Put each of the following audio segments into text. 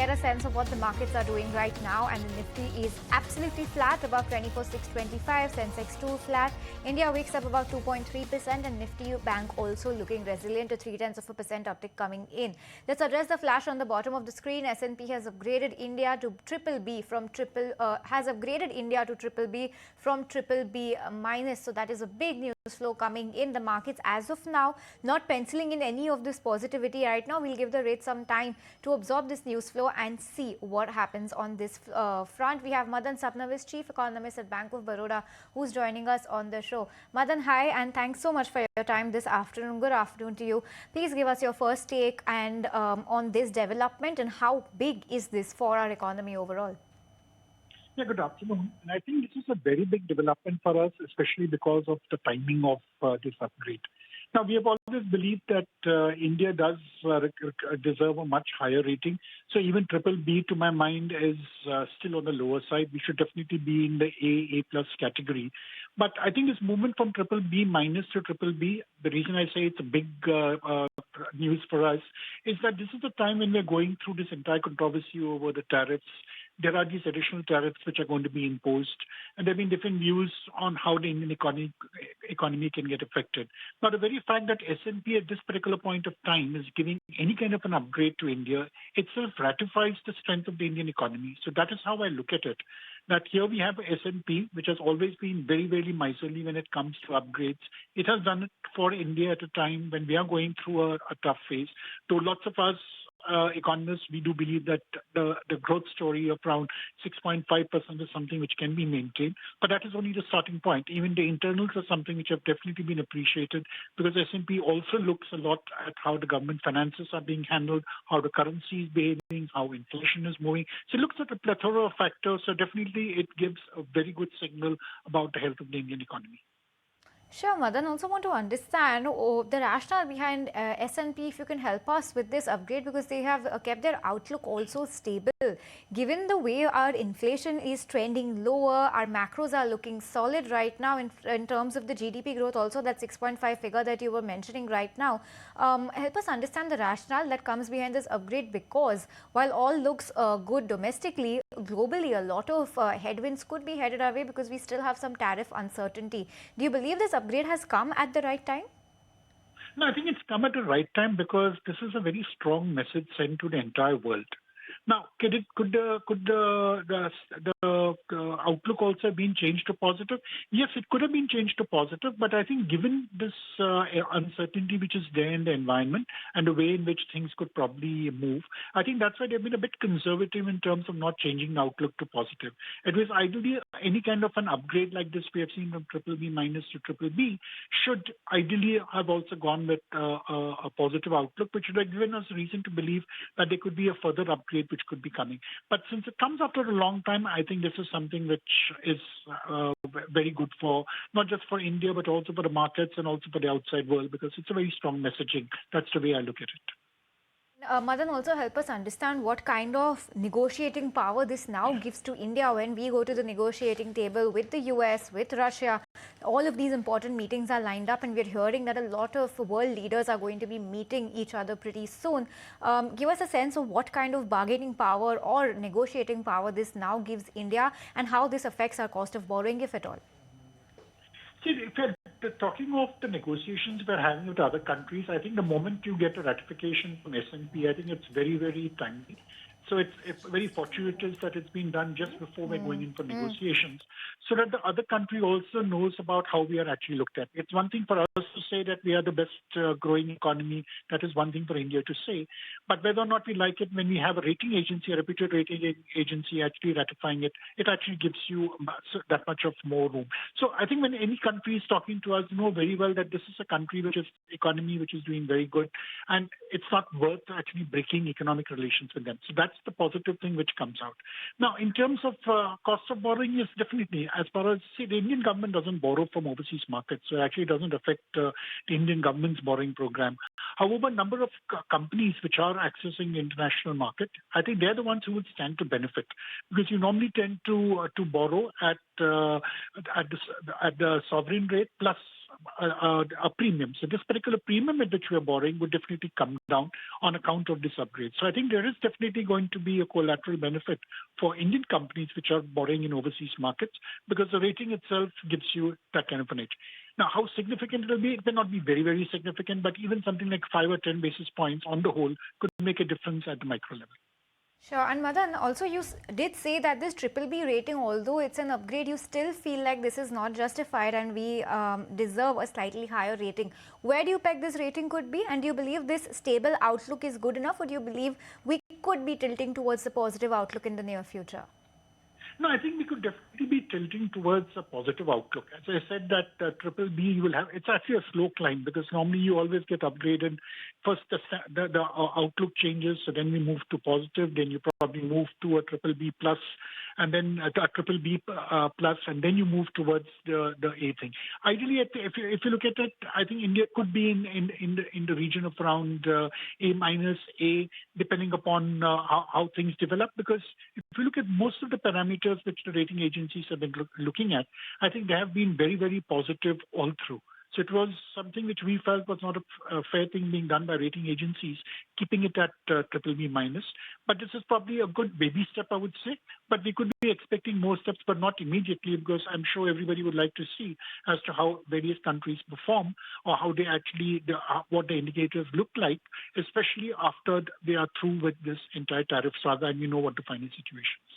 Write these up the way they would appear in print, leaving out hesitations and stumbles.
get a sense of what the markets are doing right now, and the Nifty is absolutely flat, above 24,625, Sensex 2 flat. India wakes up about 2.3%, and Nifty Bank also looking resilient to 0.3% uptick coming in. Let's address the flash on the bottom of the screen. S&P has upgraded India to triple B from triple B minus. So that is a big news flow coming in. The markets as of now not penciling in any of this positivity right now. We'll give the rate some time to absorb this news flow and see what happens on this front. We have Madan Sapnavis, Chief Economist at Bank of Baroda, who's joining us on the show. Madan, hi, and thanks so much for your time this afternoon. Good afternoon to you. Please give us your first take and on this development, and how big is this for our economy overall? Yeah, good afternoon. And I think this is a very big development for us, especially because of the timing of this upgrade. Now, we have always believed that India does deserve a much higher rating. So even triple B, to my mind, is still on the lower side. We should definitely be in the A plus category. But I think this movement from triple B minus to triple B, the reason I say it's a big news for us is that this is the time when we're going through this entire controversy over the tariffs. There are these additional tariffs which are going to be imposed, and there have been different views on how the Indian economy can get affected. Now, the very fact that S&P at this particular point of time is giving any kind of an upgrade to India itself ratifies the strength of the Indian economy. So that is how I look at it. That here we have S&P, which has always been very, very miserly when it comes to upgrades. It has done it for India at a time when we are going through a tough phase. So lots of us economists, we do believe that the growth story of around 6.5% is something which can be maintained. But that is only the starting point. Even the internals are something which have definitely been appreciated, because S&P also looks a lot at how the government finances are being handled, how the currency is behaving, how inflation is moving. So it looks at a plethora of factors. So definitely it gives a very good signal about the health of the Indian economy. Sure, Madan. Also want to understand the rationale behind S&P, if you can help us with this upgrade, because they have kept their outlook also stable. Given the way our inflation is trending lower, our macros are looking solid right now in terms of the GDP growth also, that 6.5 figure that you were mentioning right now. Help us understand the rationale that comes behind this upgrade, because while all looks good domestically, globally a lot of headwinds could be headed our way because we still have some tariff uncertainty. Do you believe this upgrade has come at the right time? No, I think it's come at the right time because this is a very strong message sent to the entire world. Now, could the outlook also have been changed to positive? Yes, it could have been changed to positive, but I think given this uncertainty which is there in the environment and the way in which things could probably move, I think that's why they've been a bit conservative in terms of not changing the outlook to positive. It was ideally any kind of an upgrade like this we have seen from triple B minus to triple B should ideally have also gone with a positive outlook, which would have given us reason to believe that there could be a further upgrade which could be coming. But since it comes after a long time, I think this is something which is very good for not just for India, but also for the markets and also for the outside world, because it's a very strong messaging. That's the way I look at it. Madan, also help us understand what kind of negotiating power this now gives to India when we go to the negotiating table with the US, with Russia. All of these important meetings are lined up, and we're hearing that a lot of world leaders are going to be meeting each other pretty soon. Give us a sense of what kind of bargaining power or negotiating power this now gives India, and how this affects our cost of borrowing, if at all. See, if you're talking of the negotiations we're having with other countries, I think the moment you get a ratification from S&P, I think it's very, very timely. So it's very fortuitous that it's been done just before we're going in for negotiations, so that the other country also knows about how we are actually looked at. It's one thing for us to say that we are the best growing economy. That is one thing for India to say. But whether or not we like it, when we have a rating agency, a reputed rating agency actually ratifying it, it actually gives you that much of more room. So I think when any country is talking to us, know very well that this is a country which is economy which is doing very good, and it's not worth actually breaking economic relations with them. So that's the positive thing which comes out. Now, in terms of cost of borrowing, yes, definitely. As far as, see, the Indian government doesn't borrow from overseas markets, so it actually doesn't affect the Indian government's borrowing program. However, a number of companies which are accessing the international market, I think they're the ones who would stand to benefit, because you normally tend to borrow at the sovereign rate plus a premium. So this particular premium at which we are borrowing would definitely come down on account of this upgrade. So I think there is definitely going to be a collateral benefit for Indian companies which are borrowing in overseas markets, because the rating itself gives you that kind of an edge. Now, how significant it will be, it may not be very, very significant, but even something like 5 or 10 basis points on the whole could make a difference at the micro level. Sure. And Madan, also you did say that this BBB rating, although it's an upgrade, you still feel like this is not justified and we deserve a slightly higher rating. Where do you peg this rating could be? And do you believe this stable outlook is good enough, or do you believe we could be tilting towards the positive outlook in the near future? No, I think we could definitely be tilting towards a positive outlook. As I said, that BBB you will have, it's actually a slow climb, because normally you always get upgraded. First, the outlook changes, so then we move to positive, then you probably move to a BBB plus, and then a BBB plus, and then you move towards the A thing. Ideally, if you look at it, I think India could be in the region of around A minus, A, depending upon how things develop. Because if you look at most of the parameters which the rating agencies have been looking at, I think they have been very, very positive all through. So it was something which we felt was not a fair thing being done by rating agencies, keeping it at BBB minus. But this is probably a good baby step, I would say. But we could be expecting more steps, but not immediately, because I'm sure everybody would like to see as to how various countries perform, or how they actually, what the indicators look like, especially after they are through with this entire tariff saga and we know what the final situation is.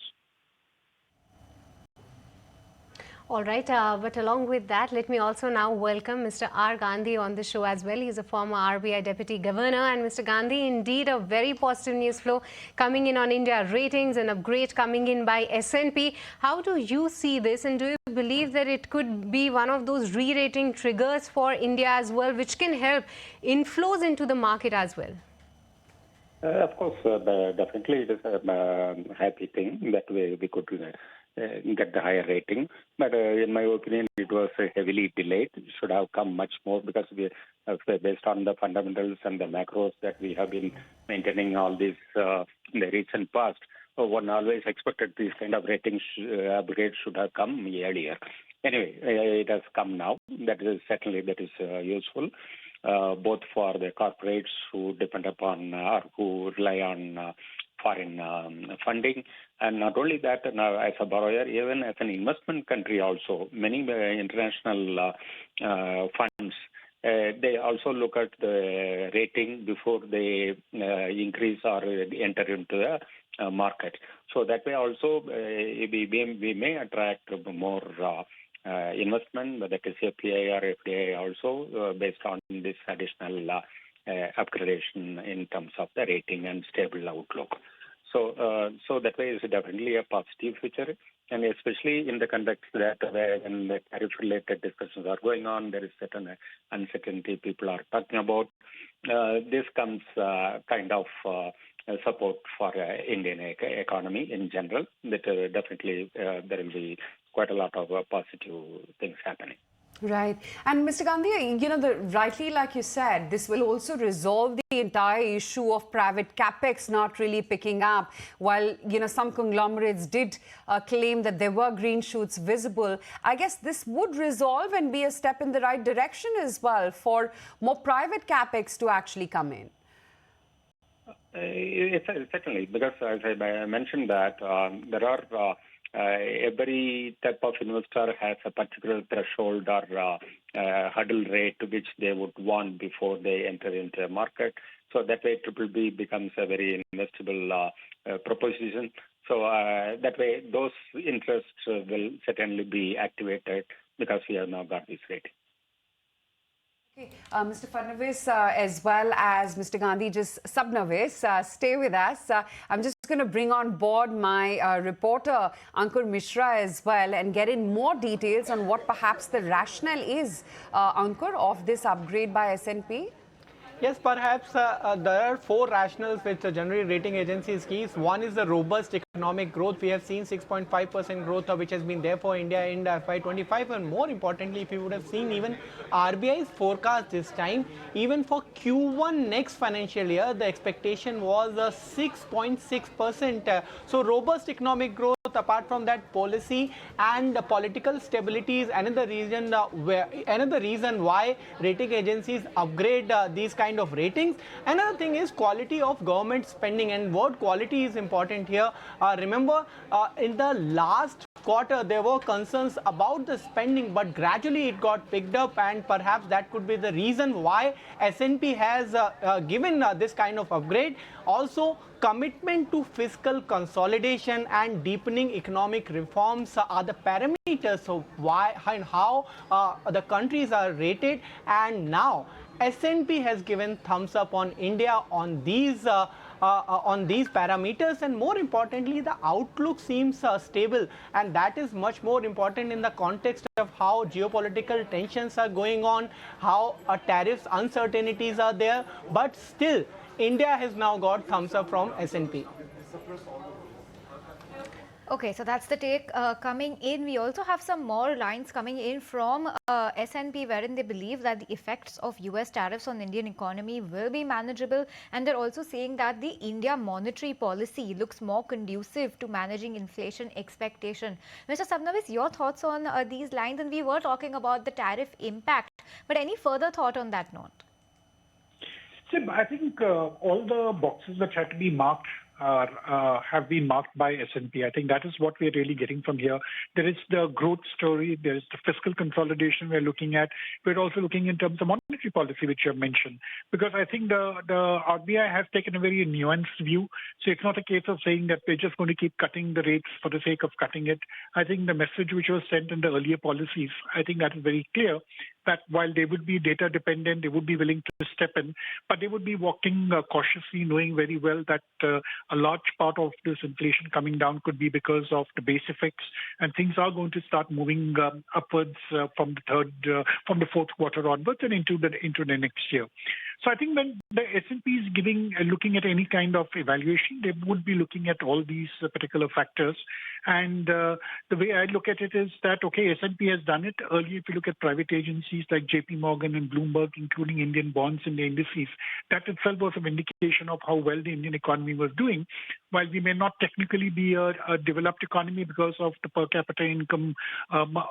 All right, but along with that, let me also now welcome Mr. R. Gandhi on the show as well. He's a former RBI Deputy Governor. And Mr. Gandhi, indeed a very positive news flow coming in on India ratings, an upgrade coming in by S&P. How do you see this, and do you believe that it could be one of those re-rating triggers for India as well, which can help inflows into the market as well? Of course, definitely it is a happy thing that we could get the higher rating. But in my opinion, it was heavily delayed. It should have come much more, because based on the fundamentals and the macros that we have been maintaining all this in the recent past, one always expected these kind of ratings upgrades should have come earlier. Anyway, it has come now. That is useful. Both for the corporates who depend upon or who rely on foreign funding, and not only that, as a borrower, even as an investment country also, many international funds, they also look at the rating before they increase or enter into the market. So that way also we may attract more investment, whether it is FPI or FDI also, based on this additional upgradation in terms of the rating and stable outlook. So that way is definitely a positive feature, and especially in the context that when the tariff-related discussions are going on, there is certain uncertainty people are talking about. This comes kind of support for Indian economy in general. That definitely there will be quite a lot of positive things happening. Right. And Mr. Gandhi, rightly, like you said, this will also resolve the entire issue of private capex not really picking up. While, some conglomerates did claim that there were green shoots visible, I guess this would resolve and be a step in the right direction as well for more private capex to actually come in. Certainly, because as I mentioned that there are every type of investor has a particular threshold or hurdle rate which they would want before they enter into a market. So that way BBB becomes a very investable proposition. So that way those interests will certainly be activated, because we have now got this rating. Okay. Mr. Fadnavis, as well as Mr. Gandhi, just Sabnavis, stay with us. I'm just going to bring on board my reporter, Ankur Mishra, as well, and get in more details on what perhaps the rationale is, Ankur, of this upgrade by S&P. Yes, perhaps there are four rationales which generally rating agencies keep. One is the robust economic growth. We have seen 6.5% growth which has been there for India in FY25, and more importantly, if you would have seen even RBI's forecast this time, even for Q1 next financial year, the expectation was 6.6%. So robust economic growth apart from that, policy and political stability is another reason why rating agencies upgrade these kind of ratings. Another thing is quality of government spending, and what quality is important here. Remember, in the last quarter there were concerns about the spending, but gradually it got picked up, and perhaps that could be the reason why S&P has given this kind of upgrade. Also, commitment to fiscal consolidation and deepening economic reforms are the parameters of why and how the countries are rated. And now S&P has given thumbs up on India on these parameters, and more importantly, the outlook seems stable, and that is much more important in the context of how geopolitical tensions are going on, how tariffs uncertainties are there. But still, India has now got thumbs up from S&P. Okay, so that's the take coming in. We also have some more lines coming in from S&P, wherein they believe that the effects of US tariffs on the Indian economy will be manageable, and they're also saying that the India monetary policy looks more conducive to managing inflation expectation. Mr. Sabnawis, your thoughts on these lines? And we were talking about the tariff impact, but any further thought on that note? So I think all the boxes which had to be marked have been marked by S&P. I think that is what we're really getting from here. There is the growth story. There is the fiscal consolidation we're looking at. We're also looking in terms of monetary policy, which you have mentioned, because I think the RBI has taken a very nuanced view. So it's not a case of saying that we're just going to keep cutting the rates for the sake of cutting it. I think the message which was sent in the earlier policies, I think that is very clear, that while they would be data dependent, they would be willing to step in, but they would be walking cautiously, knowing very well that a large part of this inflation coming down could be because of the base effects, and things are going to start moving upwards from the fourth quarter onwards and into the next year. So I think when the S&P is looking at any kind of evaluation, they would be looking at all these particular factors. And the way I look at it is that, okay, S&P has done it. Earlier, if you look at private agencies like JP Morgan and Bloomberg, including Indian bonds in the indices, that itself was an indication of how well the Indian economy was doing. While we may not technically be a developed economy because of the per capita income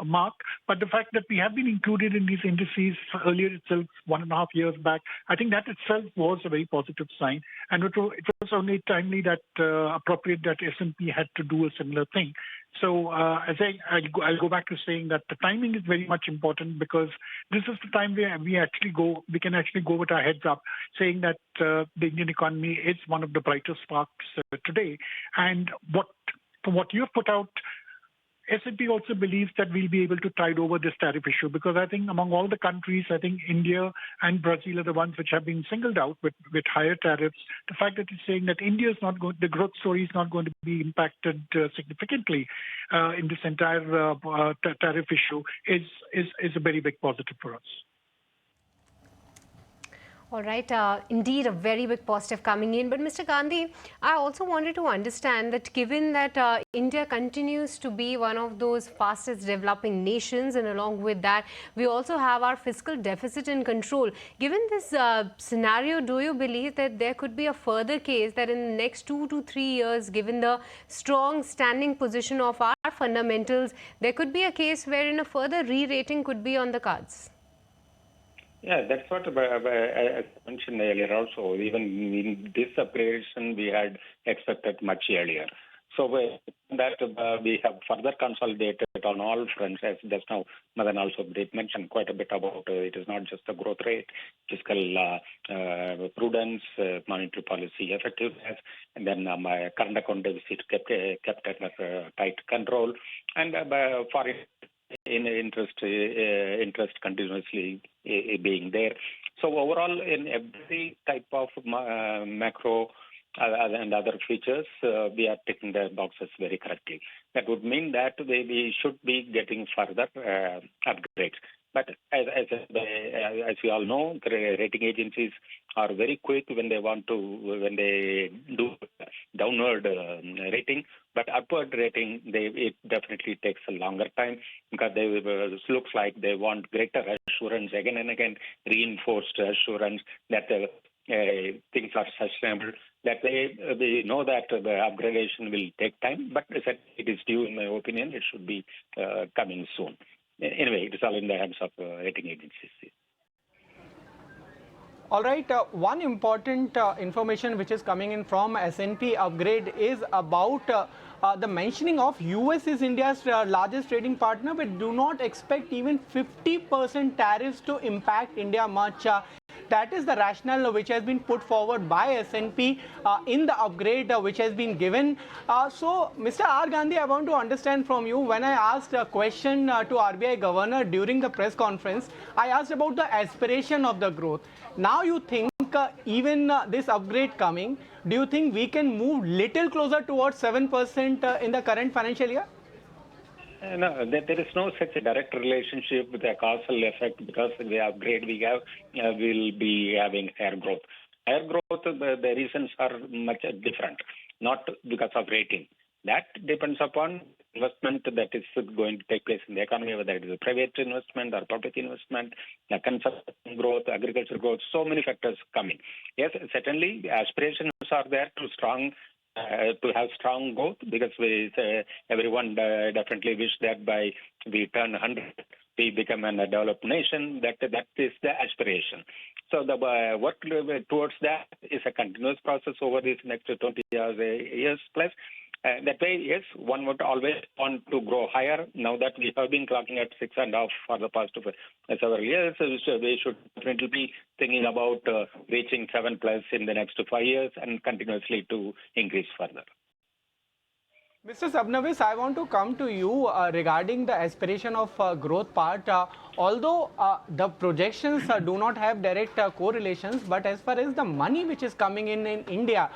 mark, but the fact that we have been included in these indices earlier itself, 1.5 years back, I think that itself was a very positive sign. And it was only timely that appropriate that S&P had to do a similar thing. So I'll go back to saying that the timing is very much important, because this is the time where we can actually go with our heads up, saying that the Indian economy is one of the brightest sparks today. And from what you have put out, S&P also believes that we'll be able to tide over this tariff issue, because I think among all the countries, I think India and Brazil are the ones which have been singled out with higher tariffs. The fact that it's saying that India is not going, the growth story is not going to be impacted significantly in this entire tariff issue is a very big positive for us. All right, indeed a very big positive coming in. But Mr. Gandhi, I also wanted to understand that given that India continues to be one of those fastest developing nations, and along with that, we also have our fiscal deficit in control. Given this scenario, do you believe that there could be a further case that in the next 2 to 3 years, given the strong standing position of our fundamentals, there could be a case wherein a further re-rating could be on the cards? Yeah, that's what I mentioned earlier also. Even in this operation, we had expected much earlier. So that we have further consolidated on all fronts, as just now Madan also did mention quite a bit about it is not just the growth rate, fiscal prudence, monetary policy effectiveness, and then my current account deficit kept under tight control, and foreign interest continuously being there. So overall, in every type of macro and other features, we are ticking the boxes very correctly. That would mean that we should be getting further upgrades. But as we all know, the rating agencies are very quick when they do downward rating, but upward rating, it definitely takes a longer time, because it looks like they want greater assurance, again and again, reinforced assurance that things are sustainable That way, we know that the upgradation will take time, but it is due, in my opinion. It should be coming soon. Anyway, it is all in the hands of rating agencies. All right, one important information which is coming in from S&P upgrade is about the mentioning of US is India's largest trading partner, but do not expect even 50% tariffs to impact India much. That is the rationale which has been put forward by S&P in the upgrade which has been given. So, Mr. R. Gandhi, I want to understand from you, when I asked a question to RBI Governor during the press conference, I asked about the aspiration of the growth. Now you think even this upgrade coming, do you think we can move little closer towards 7% in the current financial year? No, there is no such a direct relationship with a causal effect because the upgrade we have will be having higher growth. Higher growth, the reasons are much different, not because of rating. That depends upon investment that is going to take place in the economy, whether it is a private investment or public investment, consumption growth, agriculture growth, so many factors coming. Yes, certainly the aspirations are there to have strong growth because everyone definitely wish that by we turn 100, we become a developed nation. That is the aspiration. So the work towards that is a continuous process over these next 20 years plus. That way, yes, one would always want to grow higher. Now that we have been clocking at 6.5 for the past several years, so we should definitely be thinking about reaching 7+ in the next 5 years and continuously to increase further. Mr. Sabnavis, I want to come to you regarding the aspiration of growth part. Although the projections do not have direct correlations, but as far as the money which is coming in India,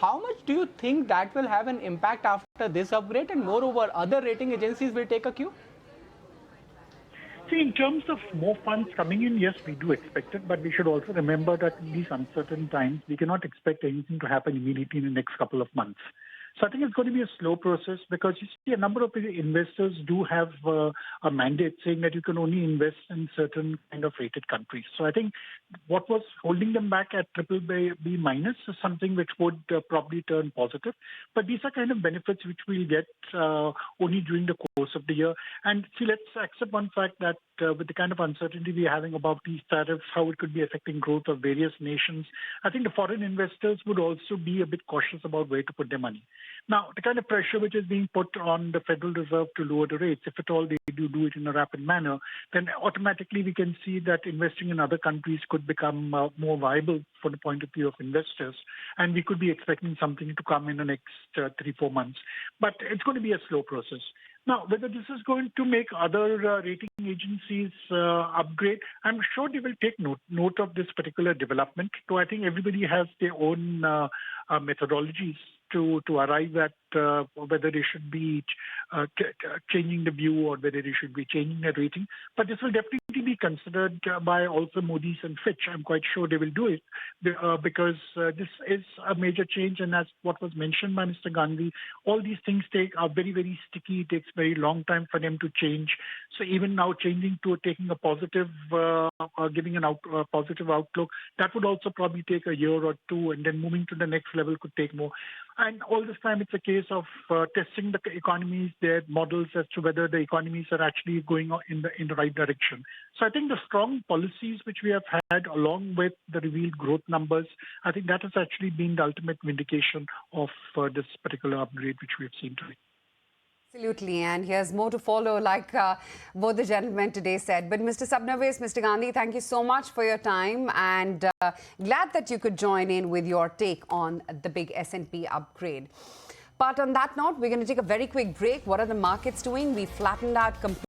how much do you think that will have an impact after this upgrade, and moreover, other rating agencies will take a cue? See, in terms of more funds coming in, yes, we do expect it, but we should also remember that in these uncertain times, we cannot expect anything to happen immediately in the next couple of months. So I think it's going to be a slow process because you see a number of investors do have a mandate saying that you can only invest in certain kind of rated countries. So I think what was holding them back at BBB minus is something which would probably turn positive. But these are kind of benefits which we'll get only during the course of the year. And see, let's accept one fact that with the kind of uncertainty we're having about these tariffs, how it could be affecting growth of various nations, I think the foreign investors would also be a bit cautious about where to put their money. Now, the kind of pressure which is being put on the Federal Reserve to lower the rates, if at all they do it in a rapid manner, then automatically we can see that investing in other countries could become more viable from the point of view of investors. And we could be expecting something to come in the next 3-4 months. But it's going to be a slow process. Now, whether this is going to make other rating agencies upgrade, I'm sure they will take note of this particular development. So I think everybody has their own methodologies to arrive at whether they should be changing the view or whether they should be changing the rating. But this will definitely be considered by also Moody's and Fitch. I'm quite sure they will do it because this is a major change. And as what was mentioned by Mr. Gandhi, all these things are very, very sticky. It takes very long time for them to change. So even now changing to taking a positive, giving a positive outlook, that would also probably take a year or two. And then moving to the next level could take more. And all this time, it's a case of testing the economies, their models as to whether the economies are actually going in the right direction. So I think the strong policies which we have had, along with the revealed growth numbers, I think that has actually been the ultimate vindication of this particular upgrade which we have seen today. Absolutely, and here's more to follow, like both the gentlemen today said. But Mr. Sabnavis, Mr. Gandhi, thank you so much for your time, and glad that you could join in with your take on the big S&P upgrade. But on that note, we're going to take a very quick break. What are the markets doing? We flattened out completely.